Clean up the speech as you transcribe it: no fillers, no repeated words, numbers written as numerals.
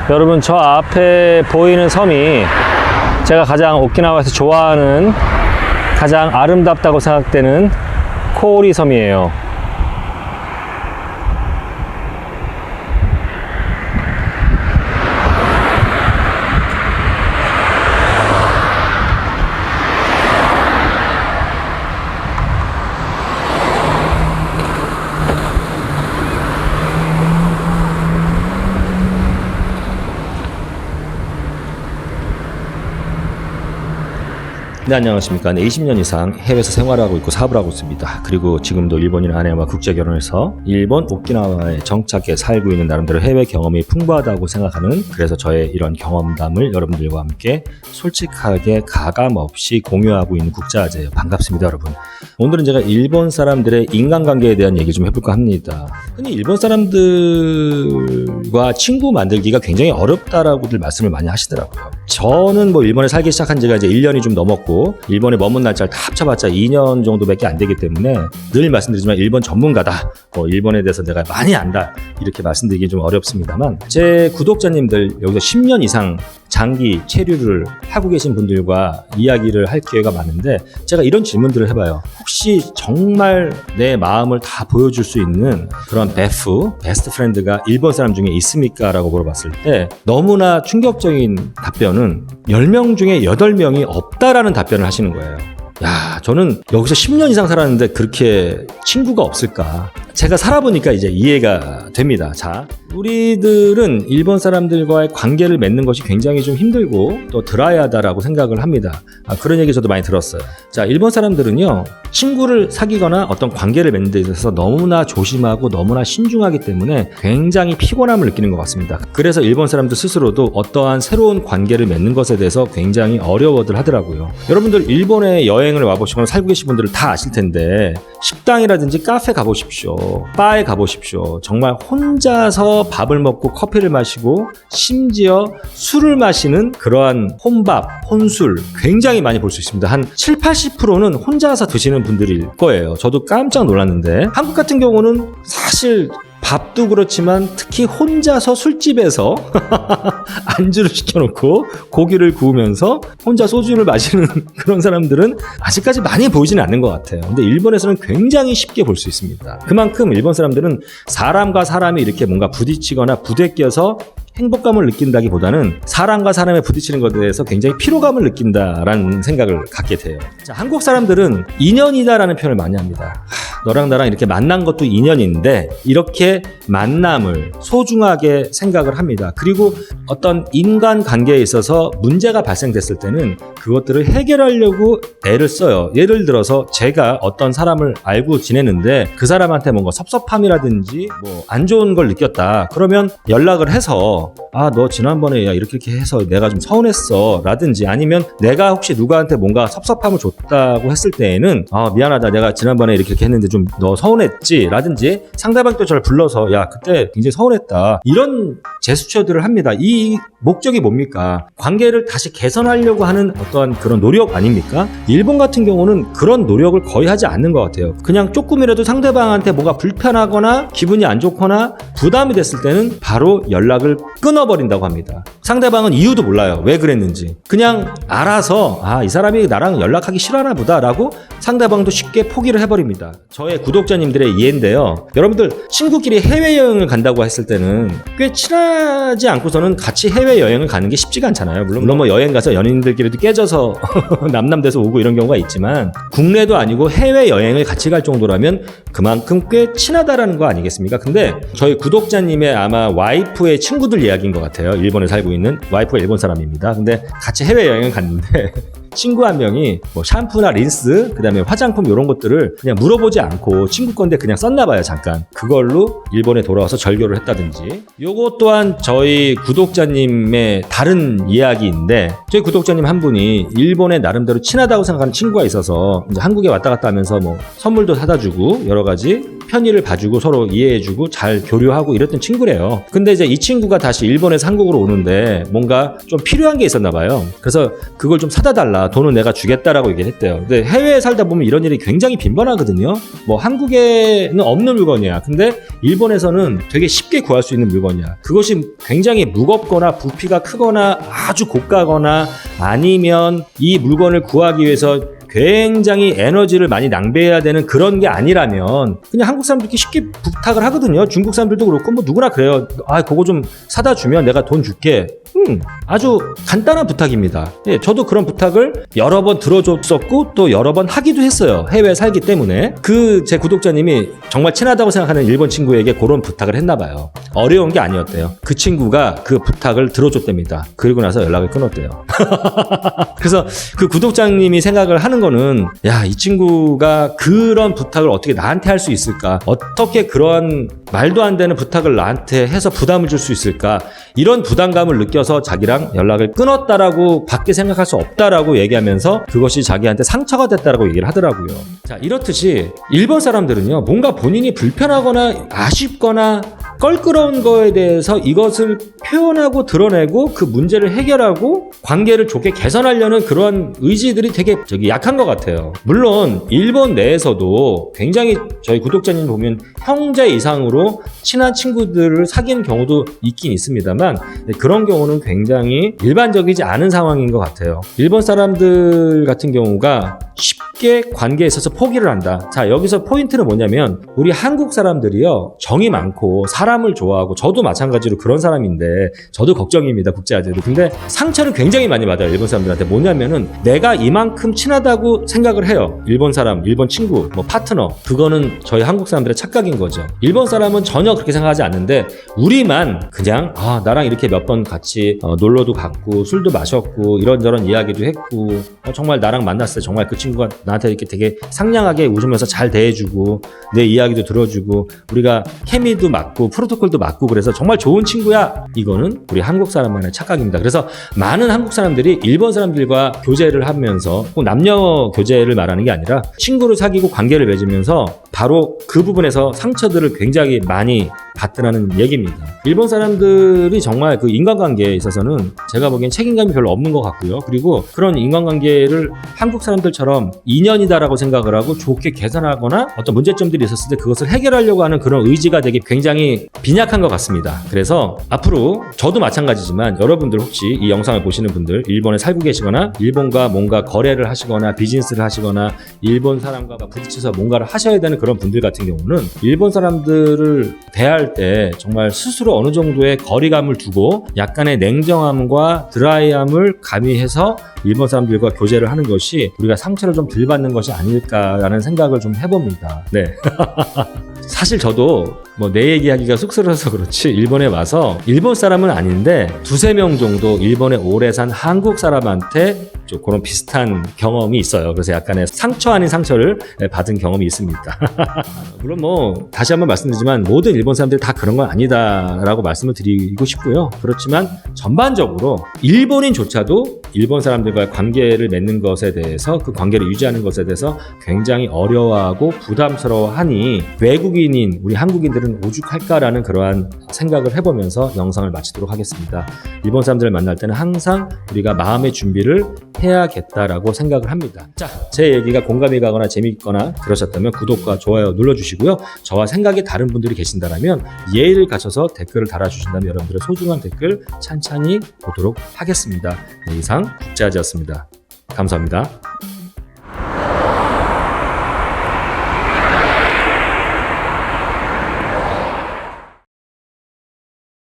여러분, 저 앞에 보이는 섬이 제가 가장 오키나와에서 좋아하는, 가장 아름답다고 생각되는 코오리 섬이에요. 네, 안녕하십니까. 20년 이상 해외에서 생활하고 있고 사업을 하고 있습니다. 그리고 지금도 일본인 아내와 국제 결혼해서 일본 오키나와에 정착해 살고 있는 나름대로 해외 경험이 풍부하다고 생각하는, 그래서 저의 이런 경험담을 여러분들과 함께 솔직하게 가감 없이 공유하고 있는 국자아재예요. 반갑습니다, 여러분. 오늘은 제가 일본 사람들의 인간관계에 대한 얘기 좀 해볼까 합니다. 흔히 일본 사람들과 친구 만들기가 굉장히 어렵다라고들 말씀을 많이 하시더라고요. 저는 뭐 일본에 살기 시작한 지가 이제 1년이 좀 넘었고, 일본에 머문 날짜를 다 합쳐봤자 2년 정도밖에 안 되기 때문에 늘 말씀드리지만 일본 전문가다, 일본에 대해서 내가 많이 안다, 이렇게 말씀드리기 좀 어렵습니다만, 제 구독자님들 여기서 10년 이상 장기 체류를 하고 계신 분들과 이야기를 할 기회가 많은데, 제가 이런 질문들을 해봐요. 혹시 정말 내 마음을 다 보여줄 수 있는 그런 베스트 프렌드가 일본 사람 중에 있습니까? 라고 물어봤을 때 너무나 충격적인 답변은 10명 중에 8명이 없다라는 답변을 하시는 거예요. 야, 저는 여기서 10년 이상 살았는데 그렇게 친구가 없을까? 제가 살아보니까 이제 이해가 됩니다. 자, 우리들은 일본 사람들과의 관계를 맺는 것이 굉장히 좀 힘들고 또 드라이하다라고 생각을 합니다. 그런 얘기 저도 많이 들었어요. 자, 일본 사람들은요, 친구를 사귀거나 어떤 관계를 맺는 데 있어서 너무나 조심하고 너무나 신중하기 때문에 굉장히 피곤함을 느끼는 것 같습니다. 그래서 일본 사람들 스스로도 어떠한 새로운 관계를 맺는 것에 대해서 굉장히 어려워들 하더라고요. 여러분들 일본에 여행을 와보시거나 살고 계신 분들은 다 아실 텐데, 식당이라든지 카페 가보십시오, 바에 가보십시오. 정말 혼자서 밥을 먹고 커피를 마시고 심지어 술을 마시는 그러한 혼밥, 혼술 굉장히 많이 볼 수 있습니다. 한 7-80%는 혼자서 드시는 분들일 거예요. 저도 깜짝 놀랐는데, 한국 같은 경우는 사실 밥도 그렇지만 특히 혼자서 술집에서 안주를 시켜놓고 고기를 구우면서 혼자 소주를 마시는 그런 사람들은 아직까지 많이 보이지는 않는 것 같아요. 근데 일본에서는 굉장히 쉽게 볼 수 있습니다. 그만큼 일본 사람들은 사람과 사람이 이렇게 뭔가 부딪히거나 부대껴서 행복감을 느낀다기보다는 사람과 사람에 부딪히는 것에 대해서 굉장히 피로감을 느낀다라는 생각을 갖게 돼요. 자, 한국 사람들은 인연이다라는 표현을 많이 합니다. 너랑 나랑 이렇게 만난 것도 인연인데 이렇게 만남을 소중하게 생각을 합니다. 그리고 어떤 인간관계에 있어서 문제가 발생됐을 때는 그것들을 해결하려고 애를 써요. 예를 들어서 제가 어떤 사람을 알고 지내는데 그 사람한테 뭔가 섭섭함이라든지 뭐 안 좋은 걸 느꼈다. 그러면 연락을 해서 너 지난번에 이렇게 해서 내가 좀 서운했어 라든지, 아니면 내가 혹시 누구한테 뭔가 섭섭함을 줬다고 했을 때에는 미안하다, 내가 지난번에 이렇게 했는데 좀 너 서운했지 라든지, 상대방도 저를 불러서 야 그때 굉장히 서운했다, 이런 제스처들을 합니다. 이 목적이 뭡니까? 관계를 다시 개선하려고 하는 어떠한 그런 노력 아닙니까? 일본 같은 경우는 그런 노력을 거의 하지 않는 것 같아요. 그냥 조금이라도 상대방한테 뭔가 불편하거나 기분이 안 좋거나 부담이 됐을 때는 바로 연락을 끊어버린다고 합니다. 상대방은 이유도 몰라요. 왜 그랬는지. 그냥 알아서 이 사람이 나랑 연락하기 싫어하나 보다 라고 상대방도 쉽게 포기를 해버립니다. 저의 구독자님들의 이해인데요. 여러분들 친구끼리 해외여행을 간다고 했을 때는 꽤 친하지 않고서는 같이 해외여행을 가는 게 쉽지가 않잖아요. 물론 뭐 여행 가서 연인들끼리도 깨져서 남남돼서 오고 이런 경우가 있지만, 국내도 아니고 해외여행을 같이 갈 정도라면 그만큼 꽤 친하다라는 거 아니겠습니까? 근데 저희 구독자님의 아마 와이프의 친구들 이야기인 것 같아요. 일본에 살고 있는 와이프가 일본 사람입니다. 근데 같이 해외여행을 갔는데 친구 한 명이 뭐 샴푸나 린스, 그 다음에 화장품 이런 것들을 그냥 물어보지 않고 친구 건데 그냥 썼나봐요. 잠깐 그걸로 일본에 돌아와서 절교를 했다든지. 요거 또한 저희 구독자님의 다른 이야기인데, 저희 구독자님 한 분이 일본에 나름대로 친하다고 생각하는 친구가 있어서 이제 한국에 왔다 갔다 하면서 뭐 선물도 사다 주고 여러 가지 편의를 봐주고 서로 이해해주고 잘 교류하고 이랬던 친구래요. 근데 이제 이 친구가 다시 일본에서 한국으로 오는데 뭔가 좀 필요한 게 있었나 봐요. 그래서 그걸 좀 사다 달라. 돈은 내가 주겠다라고 얘기를 했대요. 근데 해외에 살다 보면 이런 일이 굉장히 빈번하거든요. 뭐 한국에는 없는 물건이야. 근데 일본에서는 되게 쉽게 구할 수 있는 물건이야. 그것이 굉장히 무겁거나 부피가 크거나 아주 고가거나 아니면 이 물건을 구하기 위해서 굉장히 에너지를 많이 낭비해야 되는 그런 게 아니라면 그냥 한국 사람들이 쉽게 부탁을 하거든요. 중국 사람들도 그렇고 뭐 누구나 그래요. 아, 그거 좀 사다 주면 내가 돈 줄게. 아주 간단한 부탁입니다. 예, 저도 그런 부탁을 여러 번 들어줬었고 또 여러 번 하기도 했어요. 해외에 살기 때문에. 제 구독자님이 정말 친하다고 생각하는 일본 친구에게 그런 부탁을 했나 봐요. 어려운 게 아니었대요. 그 친구가 그 부탁을 들어줬답니다. 그리고 나서 연락을 끊었대요. 그래서 그 구독자님이 생각을 하는 거는 야, 이 친구가 그런 부탁을 어떻게 나한테 할 수 있을까? 어떻게 그런 말도 안 되는 부탁을 나한테 해서 부담을 줄 수 있을까? 이런 부담감을 느껴서 자기랑 연락을 끊었다라고 밖에 생각할 수 없다라고 얘기하면서 그것이 자기한테 상처가 됐다라고 얘기를 하더라고요. 자, 이렇듯이 일본 사람들은요, 뭔가 본인이 불편하거나 아쉽거나 껄끄러운 거에 대해서 이것을 표현하고 드러내고 그 문제를 해결하고 관계를 좋게 개선하려는 그런 의지들이 되게 약한 것 같아요. 물론 일본 내에서도 굉장히 저희 구독자님 보면 형제 이상으로 친한 친구들을 사귄 경우도 있긴 있습니다만 그런 경우는 굉장히 일반적이지 않은 상황인 것 같아요. 일본 사람들 같은 경우가 쉽게 관계에 있어서 포기를 한다. 자, 여기서 포인트는 뭐냐면 우리 한국 사람들이요, 정이 많고 사람을 좋아하고 저도 마찬가지로 그런 사람인데 저도 걱정입니다, 국제화제도. 근데 상처를 굉장히 많이 받아요, 일본 사람들한테. 뭐냐면은 내가 이만큼 친하다고 생각을 해요. 일본 사람, 일본 친구, 뭐 파트너. 그거는 저희 한국 사람들의 착각인 거죠. 일본 사람은 전혀 그렇게 생각하지 않는데 우리만 그냥 나랑 이렇게 몇 번 같이 놀러도 갔고 술도 마셨고 이런저런 이야기도 했고 정말 나랑 만났을 때 정말 그 친구가 나한테 이렇게 되게 상냥하게 웃으면서 잘 대해주고 내 이야기도 들어주고 우리가 케미도 맞고 프로토콜도 맞고 그래서 정말 좋은 친구야. 이거는 우리 한국 사람만의 착각입니다. 그래서 많은 한국 사람들이 일본 사람들과 교제를 하면서 꼭 남녀 교제를 말하는 게 아니라 친구를 사귀고 관계를 맺으면서 바로 그 부분에서 상처들을 굉장히 많이 받더라는 얘기입니다. 일본 사람들이 정말 그 인간관계에 있어서는 제가 보기엔 책임감이 별로 없는 것 같고요. 그리고 그런 인간관계를 한국 사람들처럼 인연이다라고 생각을 하고 좋게 개선하거나 어떤 문제점들이 있었을 때 그것을 해결하려고 하는 그런 의지가 되게 굉장히 빈약한 것 같습니다. 그래서 앞으로 저도 마찬가지지만 여러분들 혹시 이 영상을 보시는 분들 일본에 살고 계시거나 일본과 뭔가 거래를 하시거나 비즈니스를 하시거나 일본 사람과 부딪혀서 뭔가를 하셔야 되는 그런 분들 같은 경우는 일본 사람들을 대할 때 정말 스스로 어느 정도의 거리감을 두고 약간의 냉정함과 드라이함을 가미해서 일본 사람들과 교제를 하는 것이 우리가 상처를 좀 덜 받는 것이 아닐까라는 생각을 좀 해봅니다. 네. 사실 저도 뭐 내 얘기하기가 쑥스러워서 그렇지 일본에 와서 일본 사람은 아닌데 2-3명 정도 일본에 오래 산 한국 사람한테 좀 그런 비슷한 경험이 있어요. 그래서 약간의 상처 아닌 상처를 받은 경험이 있습니다. 물론 뭐 다시 한번 말씀드리지만 모든 일본 사람들이 다 그런 건 아니다라고 말씀을 드리고 싶고요. 그렇지만 전반적으로 일본인조차도 일본 사람들과의 관계를 맺는 것에 대해서 그 관계를 유지하는 것에 대해서 굉장히 어려워하고 부담스러워하니 외국인인 우리 한국인들은 오죽할까라는 그러한 생각을 해보면서 영상을 마치도록 하겠습니다. 일본 사람들을 만날 때는 항상 우리가 마음의 준비를 해야겠다라고 생각을 합니다. 자, 제 얘기가 공감이 가거나 재미있거나 그러셨다면 구독과 좋아요 눌러주시고요. 저와 생각이 다른 분들이 계신다면 예의를 갖춰서 댓글을 달아주신다면 여러분들의 소중한 댓글 찬찬히 보도록 하겠습니다. 네, 이상 국제아지였습니다. 감사합니다.